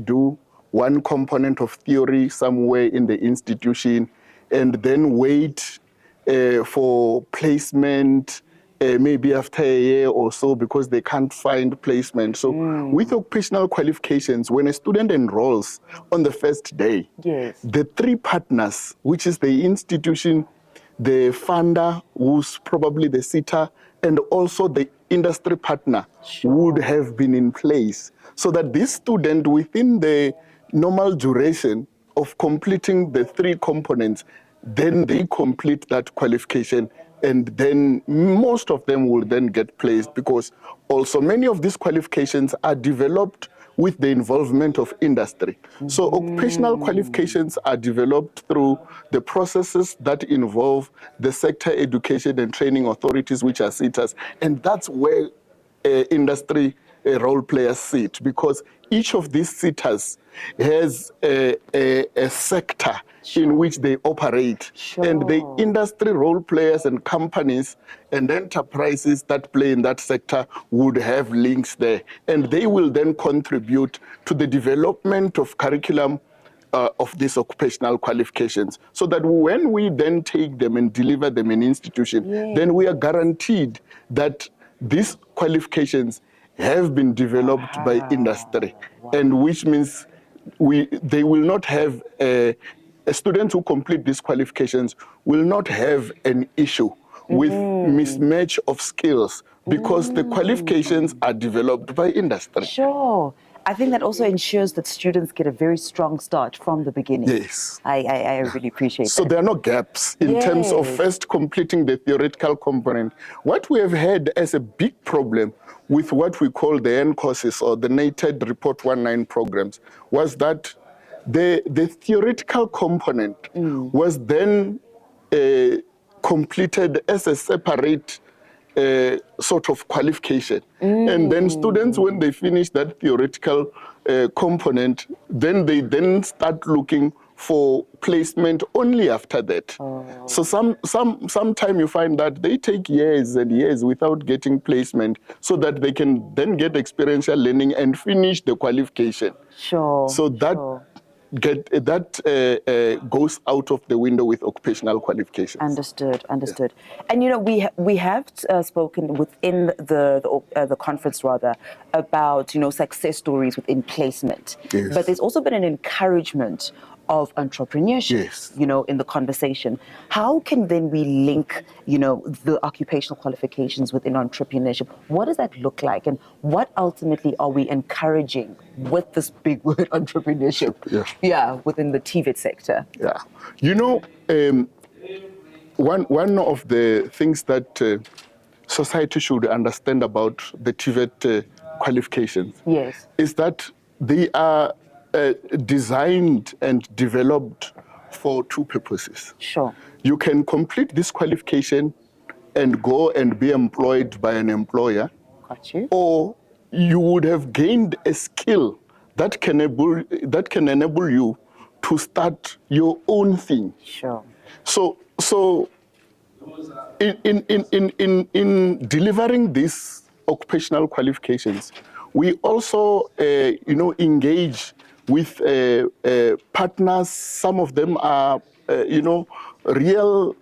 do one component of theory somewhere in the institution and then wait for placement maybe after a year or so because they can't find placement. So with occupational qualifications, when a student enrolls on the first day, Yes. the three partners, which is the institution, the funder, who's probably the sitter, and also the industry partner would have been in place so that this student, within the normal duration of completing the three components, then they complete that qualification, and then most of them will then get placed, because also many of these qualifications are developed with the involvement of industry. So occupational qualifications are developed through the processes that involve the sector education and training authorities, which are SETAs, and that's where industry role players sit, because each of these SETAs has a sector in which they operate. And the industry role players and companies and enterprises that play in that sector would have links there. And they will then contribute to the development of curriculum of these occupational qualifications, so that when we then take them and deliver them in institution, then we are guaranteed that these qualifications have been developed by industry, and which means they will not have students who complete these qualifications will not have an issue with mismatch of skills, because the qualifications are developed by industry. Sure. I think that also ensures that students get a very strong start from the beginning. Yes. I really appreciate that. So there are no gaps in terms of first completing the theoretical component. What we have had as a big problem with what we call the N courses or the NATED Report 19 programs was that the theoretical component was then completed as a separate sort of qualification. And then students, when they finish that theoretical component, then they then start looking for placement only after that. So sometime you find that they take years and years without getting placement, so that they can then get experiential learning and finish the qualification. Sure. So that goes out of the window with occupational qualifications. Understood. And you know, we have spoken within the conference rather about, you know, success stories within placement. Yes. But there's also been an encouragement of entrepreneurship, you know, in the conversation. How can then we link, you know, the occupational qualifications within entrepreneurship? What does that look like? And what ultimately are we encouraging with this big word entrepreneurship? Within the TVET sector? Yeah. You know, one of the things that society should understand about the TVET qualifications is that they are designed and developed for two purposes. Sure. You can complete this qualification and go and be employed by an employer. Got you. Or you would have gained a skill that can enable you to start your own thing. Sure. So in delivering these occupational qualifications, we also engage with partners. Some of them are real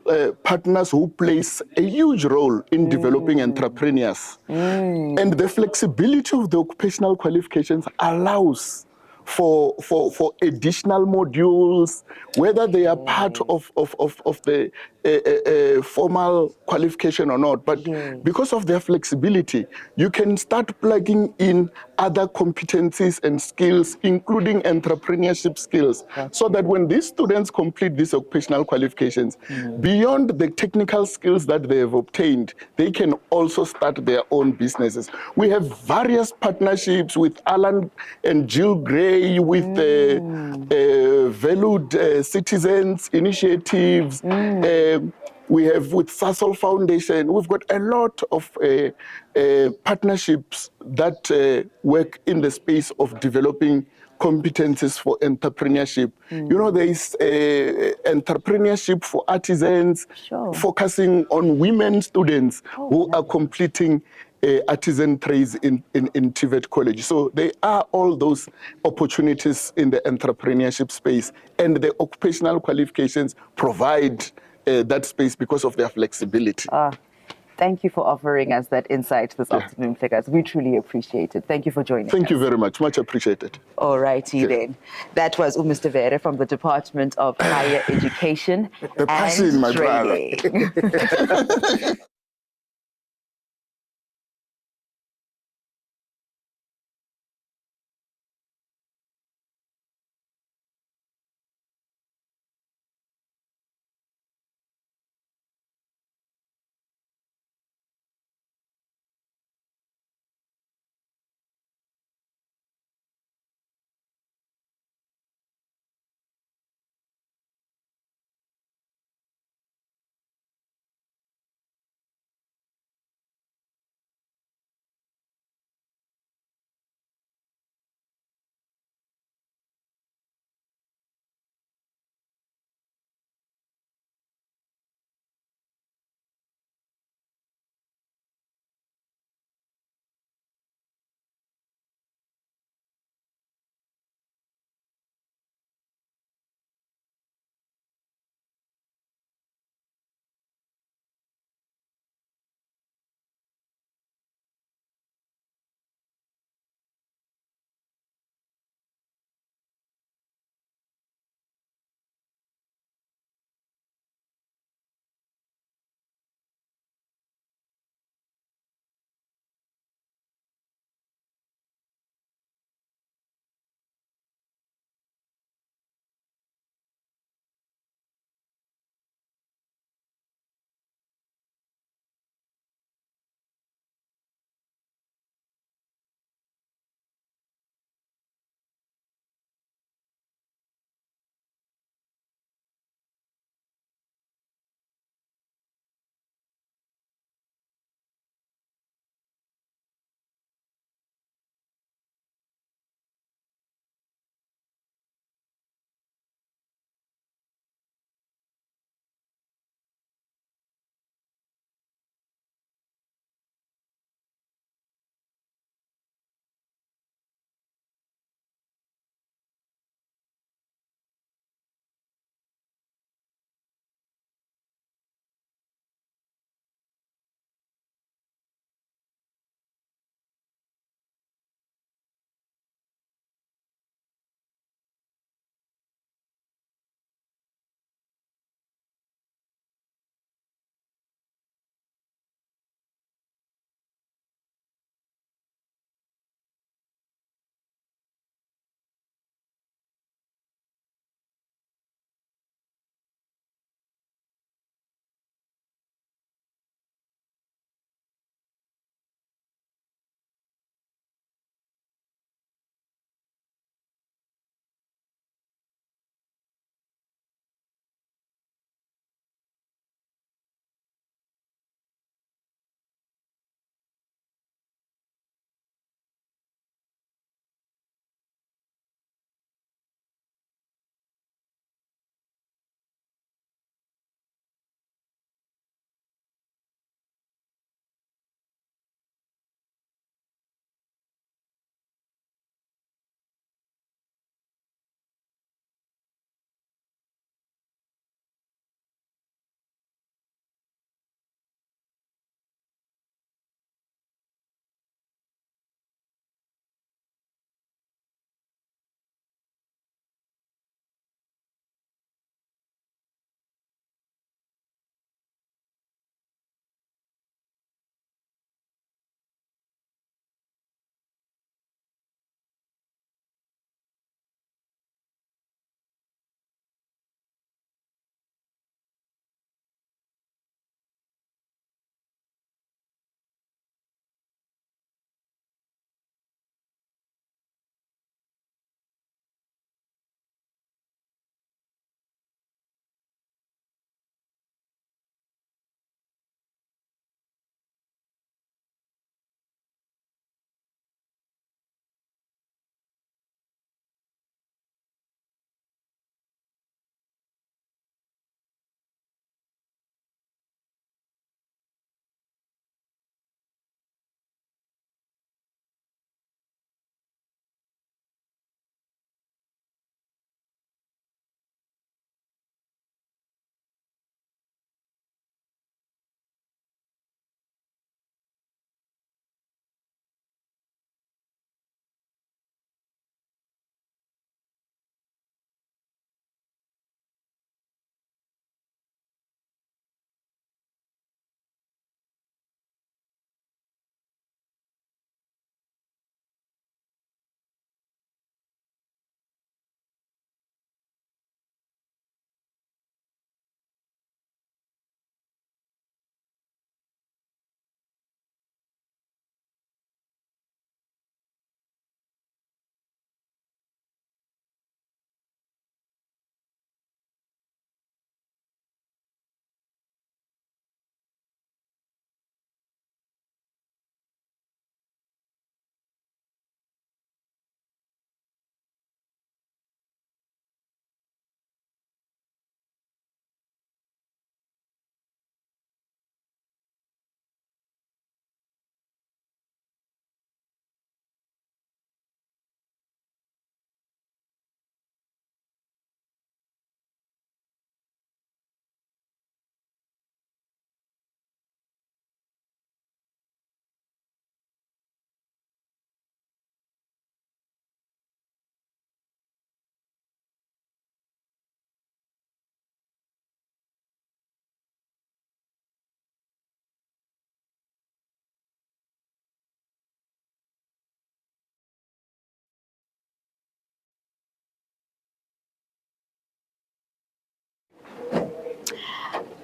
partners who plays a huge role in developing entrepreneurs. And the flexibility of the occupational qualifications allows for additional modules, whether they are part of the formal qualification or not. But because of their flexibility, you can start plugging in other competencies and skills, including entrepreneurship skills, so that when these students complete these occupational qualifications, beyond the technical skills that they have obtained, they can also start their own businesses. We have various partnerships with Alan and Jill Gray, with Valued Citizens Initiatives. We have with Sasol Foundation. We've got a lot of partnerships that work in the space of developing competencies for entrepreneurship. You know, there is entrepreneurship for artisans, focusing on women students who are completing artisan trades in TVET College. So there are all those opportunities in the entrepreneurship space, and the occupational qualifications provide that space because of their flexibility. Thank you for offering us that insight this afternoon, Flekas. We truly appreciate it. Thank you for joining us. Thank you very much. Much appreciated. All righty then. That was Mr. Vere from the Department of Higher Education The passion, and my Training. brother.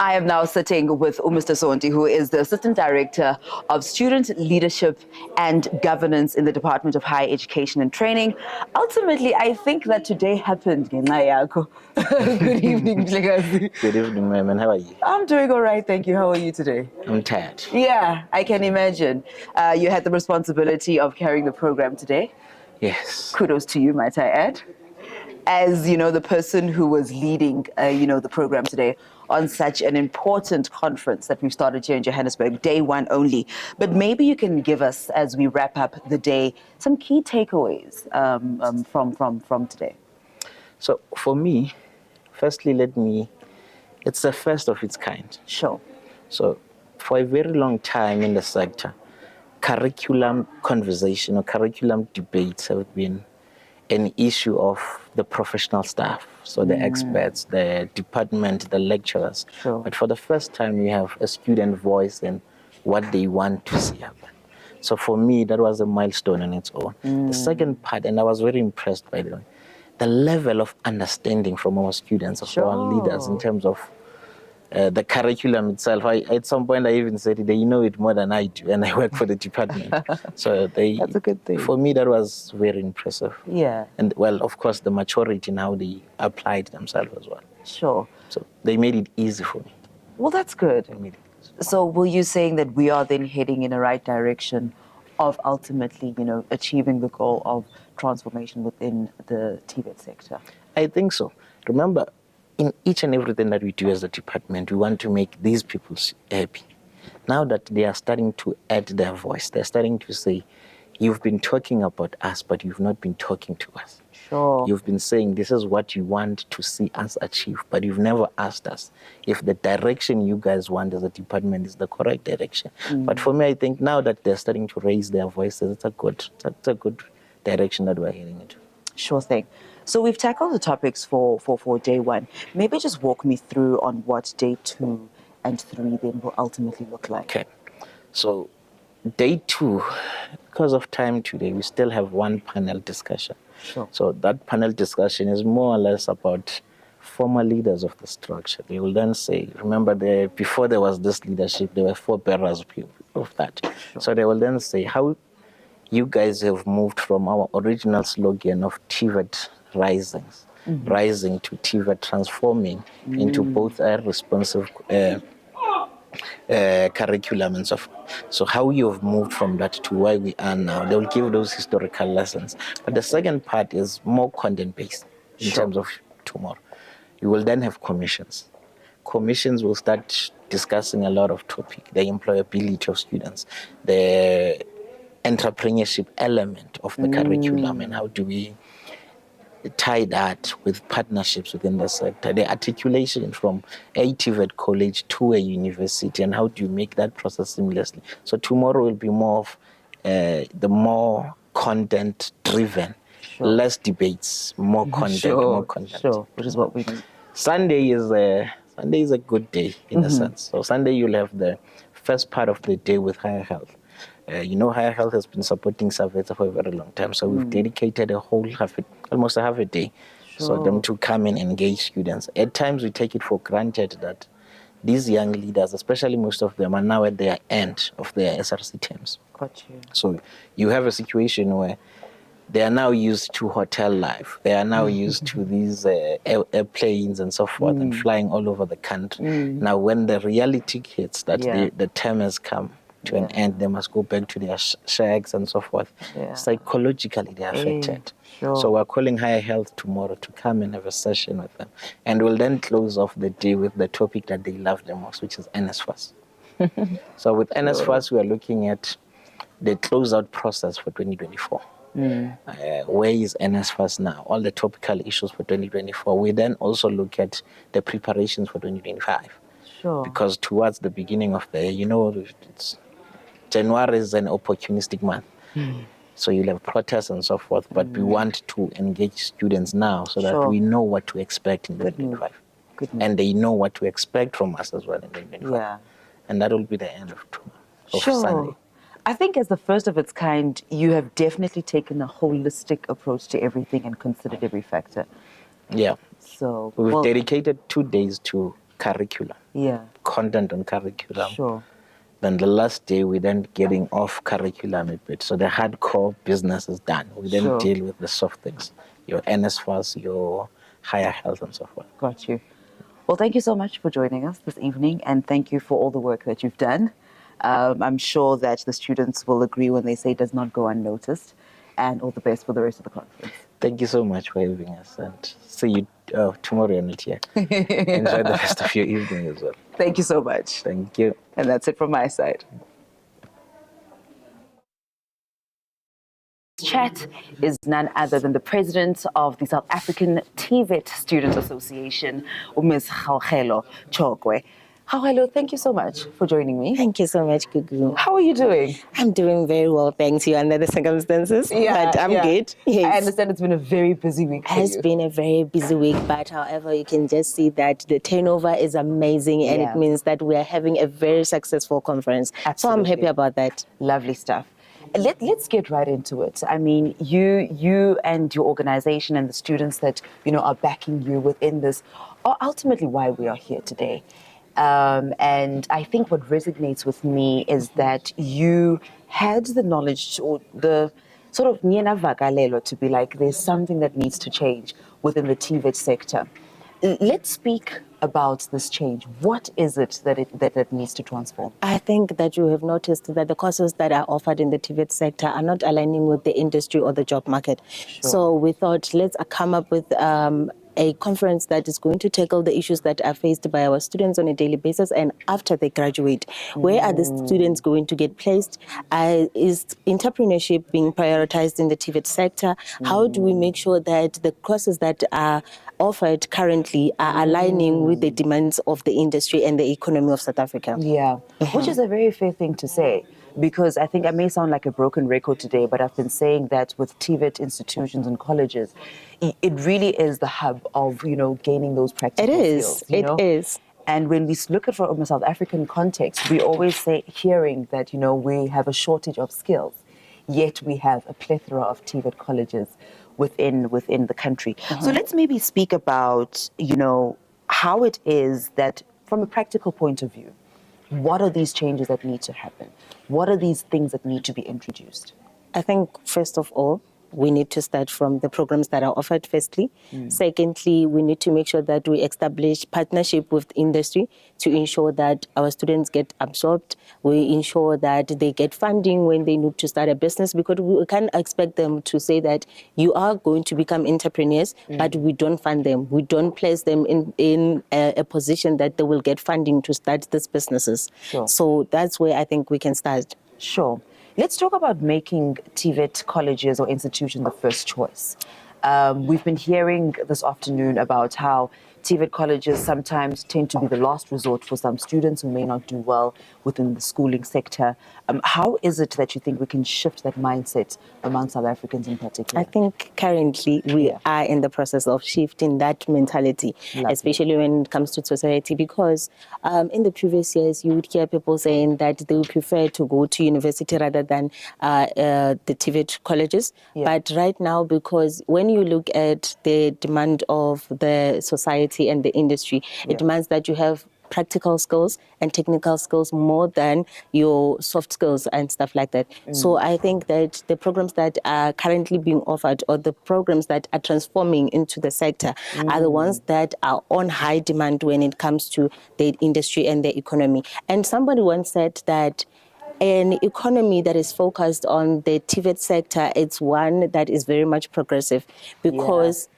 I am now sitting with Mr. Sonti, who is the Assistant Director of Student Leadership and Governance in the Department of Higher Education and Training. Ultimately, I think that today happened. Good evening, Mhlekazi. Good evening, ma'am, and how are you? I'm doing all right, thank you. How are you today? I'm tired. Yeah, I can imagine. You had the responsibility of carrying the program today. Yes. Kudos to you, might I add. As the person who was leading, the program today on such an important conference that we've started here in Johannesburg, day one only. But maybe you can give us, as we wrap up the day, some key takeaways from today. So for me, firstly, it's the first of its kind. Sure. So for a very long time in the sector, curriculum conversation or curriculum debates have been an issue of the professional staff, so the experts, the department, the lecturers. Sure. But for the first time, we have a student voice and what they want to see happen. So for me, that was a milestone on its own. The second part, and I was very impressed by the level of understanding from our students, of our leaders in terms of the curriculum itself. At some point, I even said they know it more than I do, and I work for the department. So That's a good thing. For me, that was very impressive. Yeah. And well, of course, the maturity in how they applied themselves as well. Sure. So they made it easy for me. Well, that's good. They made it easy. So were you saying that we are then heading in the right direction of ultimately, achieving the goal of transformation within the TVET sector? I think so. Remember, in each and everything that we do as a department, we want to make these people happy. Now that they are starting to add their voice, they're starting to say, you've been talking about us, but you've not been talking to us. Sure. You've been saying this is what you want to see us achieve, but you've never asked us if the direction you guys want as a department is the correct direction. But for me, I think now that they're starting to raise their voices, it's a good direction that we're heading into. Sure thing. So we've tackled the topics for day one. Maybe just walk me through on what day 2 and 3 then will ultimately look like. Okay. So day 2, because of time today, we still have one panel discussion. Sure. So that panel discussion is more or less about former leaders of the structure. They will then say, remember, before there was this leadership, there were 4 bearers of that. Sure. So they will then say how you guys have moved from our original slogan of TVET rising to TVET transforming into both a responsive curriculum and so forth. So how you have moved from that to where we are now, they will give those historical lessons. But the second part is more content-based in terms of tomorrow. You will then have commissions. Commissions will start discussing a lot of topics, the employability of students, the entrepreneurship element of the curriculum, and how do we tie that with partnerships within the sector, the articulation from a TVET college to a university, and how do you make that process seamlessly. So tomorrow will be more of the more content-driven, less debates, more content, more content. Sure, which is what we need. Sunday is a good day in a sense. So Sunday you'll have the first part of the day with higher health. Higher health has been supporting SATVETSA for a very long time, so we've dedicated almost a half a day for them to come and engage students. At times we take it for granted that these young leaders, especially most of them, are now at their end of their SRC terms. Got you. So you have a situation where they are now used to hotel life. They are now used to these airplanes and so forth and flying all over the country. Now, when the reality hits that the term has come to an end, they must go back to their shacks and so forth. Psychologically, they are affected. So we're calling Higher Health tomorrow to come and have a session with them. And we'll then close off the day with the topic that they love the most, which is NSFAS. So with NSFAS, we are looking at the closeout process for 2024. Where is NSFAS now? All the topical issues for 2024. We then also look at the preparations for 2025. Sure. Because towards the beginning of the year, January is an opportunistic month. So you'll have protests and so forth, but we want to engage students now so that we know what to expect in 2025. And they know what to expect from us as well in 2025. Yeah. And that will be the end of Sunday. I think as the first of its kind, you have definitely taken a holistic approach to everything and considered every factor. Yeah. So we've dedicated 2 days to curriculum. Yeah. Content on curriculum. Sure. Then the last day, we then getting off curriculum a bit. So the hardcore business is done. We then Sure. deal with the soft things, your NSFAS, your higher health and so forth. Got you. Well, thank you so much for joining us this evening, and thank you for all the work that you've done. I'm sure that the students will agree when they say it does not go unnoticed, and all the best for the rest of the conference. Thank you so much for having us, and see you tomorrow on it here. Enjoy the rest of your evening as well. Thank you so much. Thank you. And that's it from my side. Chat is none other than the president of the South African TVET Student Association, Ms. Gaugelo Chokwe. Gaugelo, thank you so much for joining me. Thank you so much, Gugu. How are you doing? I'm doing very well, thanks you, under the circumstances. But I'm good. Yes. I understand it's been a very busy week for you. It's been a very busy week, but however, you can just see that the turnover is amazing, and it means that we are having a very successful conference. Absolutely. So I'm happy about that. Lovely stuff. Let's get right into it. I mean, you and your organization and the students that are backing you within this are ultimately why we are here today. And I think what resonates with me is that you had the knowledge or the sort of nyena vagalelo to be like, there's something that needs to change within the TVET sector. Let's speak about this change. What is it that needs to transform? I think that you have noticed that the courses that are offered in the TVET sector are not aligning with the industry or the job market. Sure. So we thought, let's come up with a conference that is going to tackle the issues that are faced by our students on a daily basis and after they graduate. Where are the students going to get placed? Is entrepreneurship being prioritized in the TVET sector? How do we make sure that the courses that are offered currently are aligning with the demands of the industry and the economy of South Africa? Yeah, which is a very fair thing to say, because I think I may sound like a broken record today, but I've been saying that with TVET institutions and colleges, it really is the hub of, gaining those practical skills. It is. And when we look at it from a South African context, we always hearing that, we have a shortage of skills, yet we have a plethora of TVET colleges within the country. So let's maybe speak about, how it is that from a practical point of view, what are these changes that need to happen? What are these things that need to be introduced? I think, first of all, we need to start from the programs that are offered, firstly. Secondly, we need to make sure that we establish partnership with industry to ensure that our students get absorbed. We ensure that they get funding when they need to start a business, because we can't expect them to say that you are going to become entrepreneurs, but we don't fund them. We don't place them in a position that they will get funding to start these businesses. Sure. So that's where I think we can start. Sure. Let's talk about making TVET colleges or institutions the first choice. We've been hearing this afternoon about how TVET colleges sometimes tend to be the last resort for some students who may not do well within the schooling sector. How is it that you think we can shift that mindset among South Africans in particular? I think currently we are in the process of shifting that mentality, especially when it comes to society, because in the previous years you would hear people saying that they would prefer to go to university rather than the TVET colleges. But right now, because when you look at the demand of the society and the industry, it demands that you have practical skills and technical skills more than your soft skills and stuff like that. So I think that the programs that are currently being offered, or the programs that are transforming into the sector, are the ones that are on high demand when it comes to the industry and the economy. And somebody once said that an economy that is focused on the TVET sector, it's one that is very much progressive, because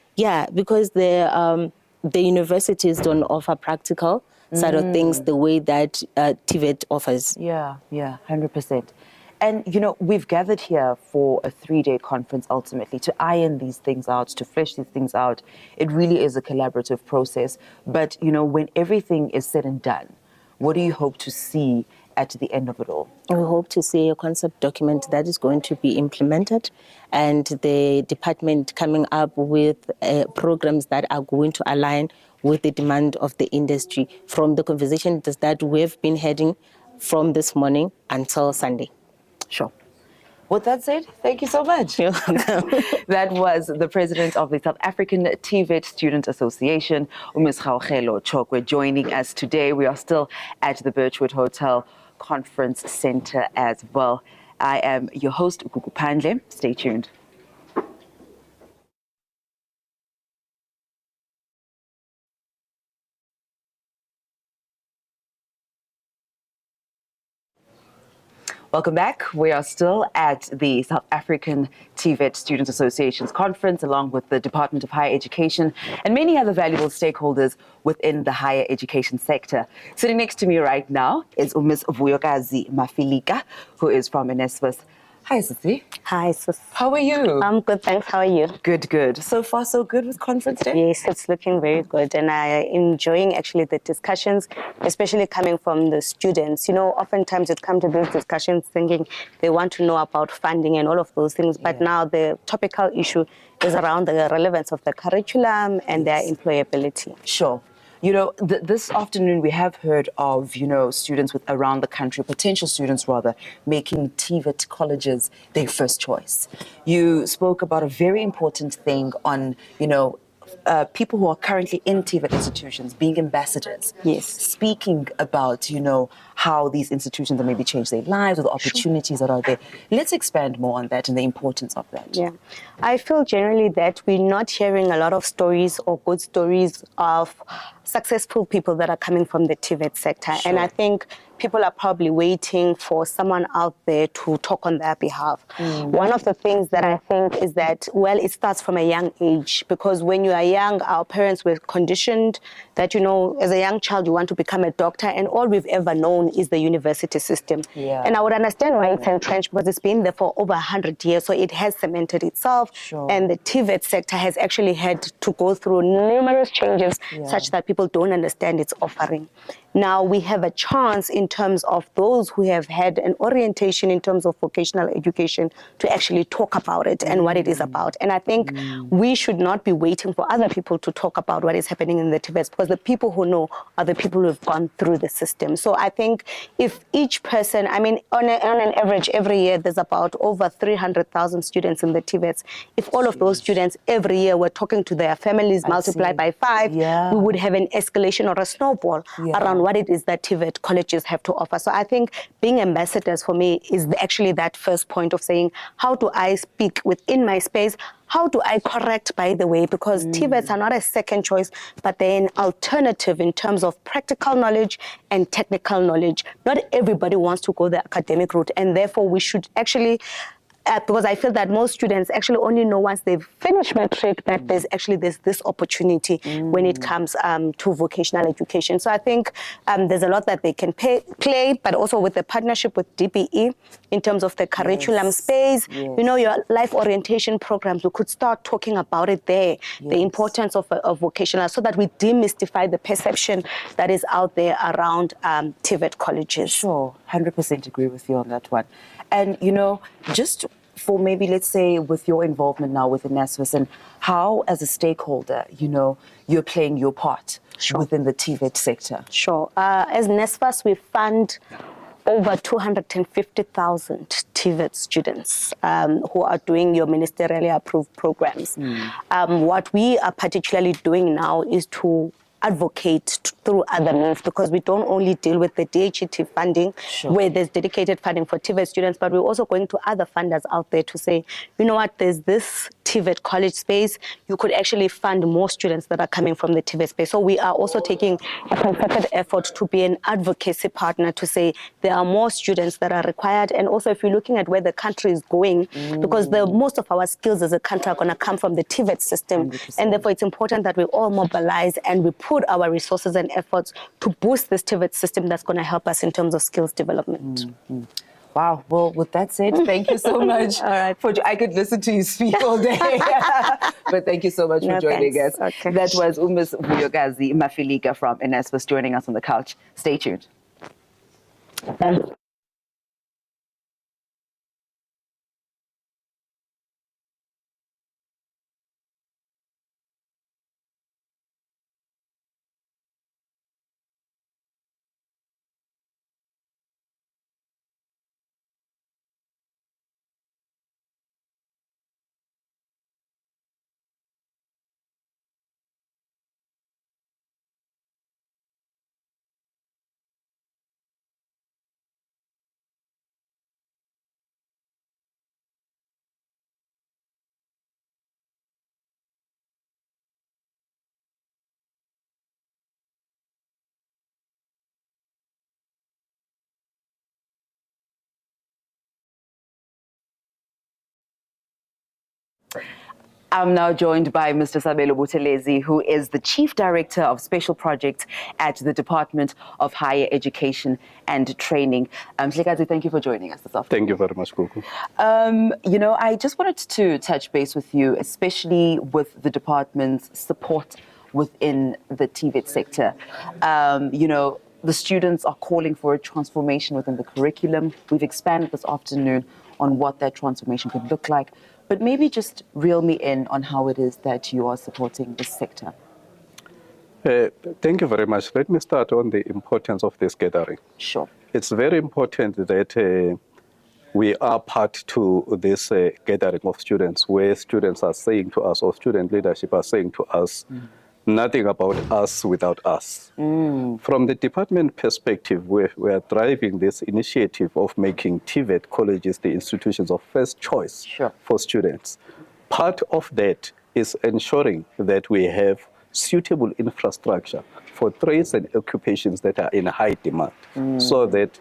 because the universities don't offer practical side of things the way that TVET offers. Yeah, 100%. And, we've gathered here for a 3-day conference ultimately to iron these things out, to flesh these things out. It really is a collaborative process. But, when everything is said and done, what do you hope to see at the end of it all? We hope to see a concept document that is going to be implemented, and the department coming up with programs that are going to align with the demand of the industry, from the conversations that we've been having from this morning until Sunday. Sure. With that said, thank you so much. You're welcome. That was the president of the South African TVET Student Association, Ms. Gaugelo Chokwe, joining us today. We are still at the Birchwood Hotel Conference Center as well. I am your host, Gugu Pandle. Stay tuned. Welcome back. We are still at the South African TVET Student Association's conference, along with the Department of Higher Education and many other valuable stakeholders within the higher education sector. Sitting next to me right now is Ms. Vuyokazi Mafilika, who is from NSFAS. Hi, Sissy. Hi, sis. How are you? I'm good, thanks. How are you? Good, good. So far, so good with conference day? Yes, it's looking very good. And I enjoying actually the discussions, especially coming from the students. You know, oftentimes it comes to these discussions thinking they want to know about funding and all of those things. But now the topical issue is around the relevance of the curriculum and their employability. Sure. You know, this afternoon we have heard of, students with around the country, potential students rather, making TVET colleges their first choice. You spoke about a very important thing on, people who are currently in TVET institutions being ambassadors. Yes. Speaking about, how these institutions have maybe changed their lives or the opportunities that are there. Let's expand more on that and the importance of that. Yeah. I feel generally that we're not hearing a lot of stories or good stories of successful people that are coming from the TVET sector. Sure. And I think people are probably waiting for someone out there to talk on their behalf. One of the things that I think is that, well, it starts from a young age, because when you are young, our parents were conditioned that, as a young child, you want to become a doctor, and all we've ever known is the university system. Yeah. And I would understand why it's entrenched, because it's been there for over 100 years, so it has cemented itself. Sure. And the TVET sector has actually had to go through numerous changes such that people don't understand its offering. Now we have a chance in terms of those who have had an orientation in terms of vocational education to actually talk about it and what it is about. And I think we should not be waiting for other people to talk about what is happening in the TVET, because the people who know are the people who have gone through the system. So I think if each person, on an average every year, there's about over 300,000 students in the TVETs. If all of those students every year were talking to their families, multiplied by 5, we would have an escalation or a snowball around what it is that TVET colleges have to offer. So I think being ambassadors for me is actually that first point of saying, how do I speak within my space? How do I correct, by the way? Because TVETs are not a second choice, but they're an alternative in terms of practical knowledge and technical knowledge. Not everybody wants to go the academic route, and therefore we should actually because I feel that most students actually only know once they've finished matric that there's this opportunity when it comes to vocational education. So I think there's a lot that they can play, but also with the partnership with DBE in terms of the curriculum space, your life orientation programs, we could start talking about it there, the importance of vocational, so that we demystify the perception that is out there around TVET colleges. Sure, 100% agree with you on that one. And, just for maybe, let's say, with your involvement now within NSFAS and how, as a stakeholder, you're playing your part within the TVET sector. Sure. As NSFAS, we fund over 250,000 TVET students who are doing your ministerially approved programs. What we are particularly doing now is to advocate through other means, because we don't only deal with the DHET funding where there's dedicated funding for TVET students, but we're also going to other funders out there to say, you know what, there's this TVET college space, you could actually fund more students that are coming from the TVET space. So we are also taking a concerted effort to be an advocacy partner to say there are more students that are required. And also if you're looking at where the country is going, because most of our skills as a country are going to come from the TVET system, 100%. And therefore it's important that we all mobilize and we put our resources and efforts to boost this TVET system that's going to help us in terms of skills development. Wow. Well, with that said, thank you so much. All right. I could listen to you speak all day. But thank you so much for joining us. Okay. That was Ms. Vuyokazi Mafilika from NSFAS joining us on the couch. Stay tuned. Thanks. I'm now joined by Mr. Sabelo Buthelezi, who is the Chief Director of Special Projects at the Department of Higher Education and Training. Mhlekazi, thank you for joining us this afternoon. Thank you very much, Gugu. I just wanted to touch base with you, especially with the department's support within the TVET sector. The students are calling for a transformation within the curriculum. We've expanded this afternoon on what that transformation could look like. But maybe just reel me in on how it is that you are supporting this sector. Thank you very much. Let me start on the importance of this gathering. Sure. It's very important that we are part to this gathering of students, where students are saying to us, or student leadership are saying to us, nothing about us without us. From the department perspective, we are driving this initiative of making TVET colleges the institutions of first choice for students. Part of that is ensuring that we have suitable infrastructure for trades and occupations that are in high demand, so that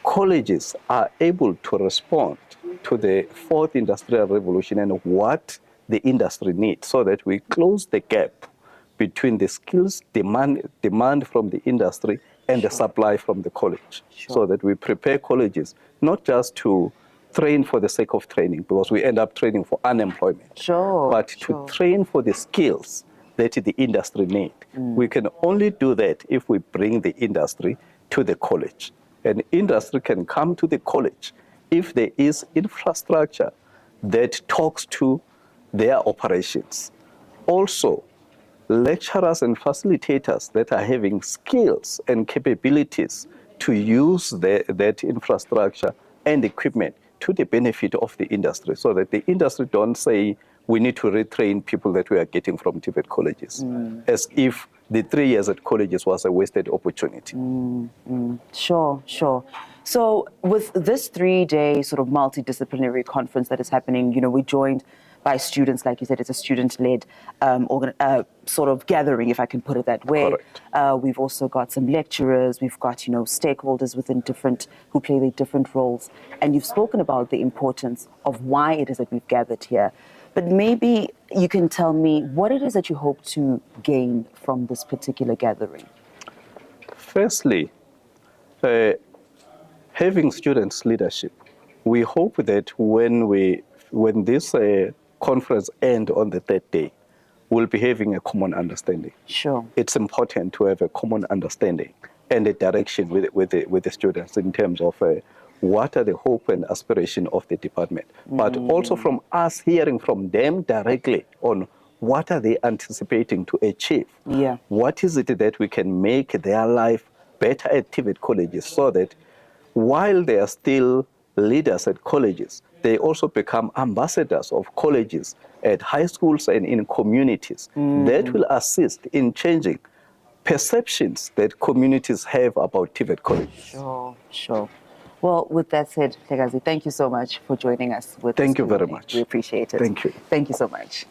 colleges are able to respond to the fourth industrial revolution and what the industry needs, so that we close the gap between the skills demand from the industry and the supply from the college, so that we prepare colleges not just to train for the sake of training, because we end up training for unemployment, but to train for the skills that the industry needs. We can only do that if we bring the industry to the college. And industry can come to the college if there is infrastructure that talks to their operations. Also, lecturers and facilitators that are having skills and capabilities to use that infrastructure and equipment to the benefit of the industry, so that the industry don't say we need to retrain people that we are getting from TVET colleges, as if the 3 years at colleges was a wasted opportunity. Sure. So with this 3-day sort of multidisciplinary conference that is happening, we're joined by students, like you said, it's a student-led sort of gathering, if I can put it that way. We've also got some lecturers, we've got, stakeholders within who play their different roles. And you've spoken about the importance of why it is that we've gathered here. But maybe you can tell me what it is that you hope to gain from this particular gathering. Firstly, having students' leadership, we hope that when this conference ends on the third day, we'll be having a common understanding. Sure. It's important to have a common understanding and a direction with the students in terms of what are the hope and aspiration of the department, but also from us hearing from them directly on what are they anticipating to achieve. What is it that we can make their life better at TVET colleges, so that while they are still leaders at colleges, they also become ambassadors of colleges at high schools and in communities. That will assist in changing perceptions that communities have about TVET colleges. Sure. Well, with that said, Mhlekazi, thank you so much for joining us. Thank you very much. We appreciate it. Thank you. Thank you so much.